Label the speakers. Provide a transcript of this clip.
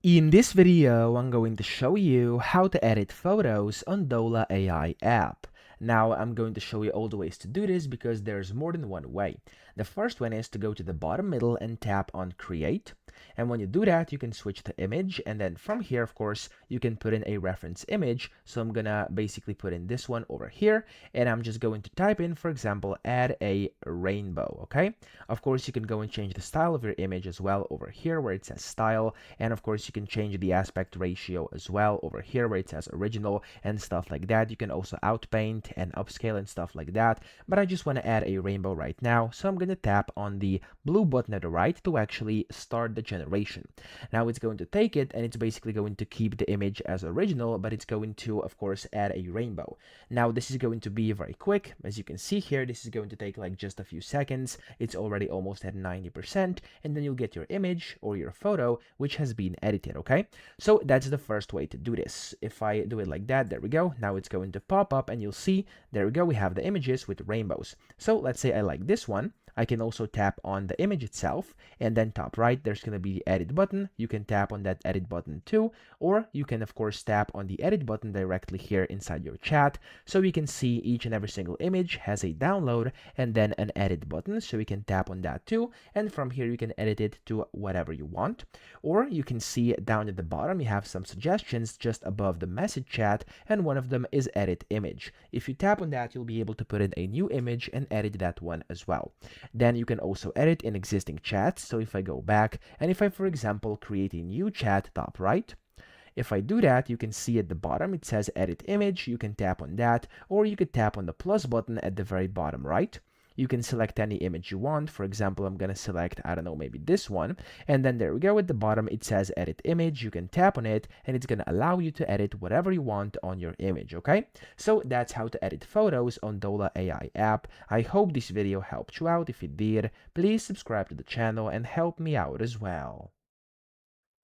Speaker 1: In this video, I'm going to show you how to edit photos on Dola AI app. Now, I'm going to show you all the ways to do this because there's more than one way. The first one is to go to the bottom middle and tap on Create. And when you do that, you can switch to image. And then from here, of course, you can put in a reference image. So I'm gonna basically put in this one over here. And I'm just going to type in, for example, add a rainbow, okay? Of course, you can go and change the style of your image as well over here where it says style. And of course, you can change the aspect ratio as well over here where it says original and stuff like that. You can also outpaint and upscale and stuff like that. But I just want to add a rainbow right now. So I'm going to tap on the blue button at the right to actually start the generation. Now it's going to take it and it's basically going to keep the image as original, but it's going to, of course, add a rainbow. Now this is going to be very quick. As you can see here, this is going to take like just a few seconds. It's already almost at 90%, and then you'll get your image or your photo, which has been edited, okay? So that's the first way to do this. If I do it like that, there we go. Now it's going to pop up and you'll see, there we go, we have the images with rainbows. So let's say I like this one. I can also tap on the image itself, and then top right, there's going to be the edit button. You can tap on that edit button too, or you can of course tap on the edit button directly here inside your chat. So you can see each and every single image has a download and then an edit button. So you can tap on that too. And from here, you can edit it to whatever you want. Or you can see down at the bottom, you have some suggestions just above the message chat, and one of them is edit image. If you tap on that, you'll be able to put in a new image and edit that one as well. Then you can also edit in existing chats. So if I go back and if I, for example, create a new chat top right, if I do that, you can see at the bottom it says edit image. You can tap on that, or you could tap on the plus button at the very bottom right. You can select any image you want. For example, I'm going to select, I don't know, maybe this one. And then there we go. At the bottom, it says edit image. You can tap on it and it's going to allow you to edit whatever you want on your image, okay? So that's how to edit photos on Dola AI app. I hope this video helped you out. If it did, please subscribe to the channel and help me out as well.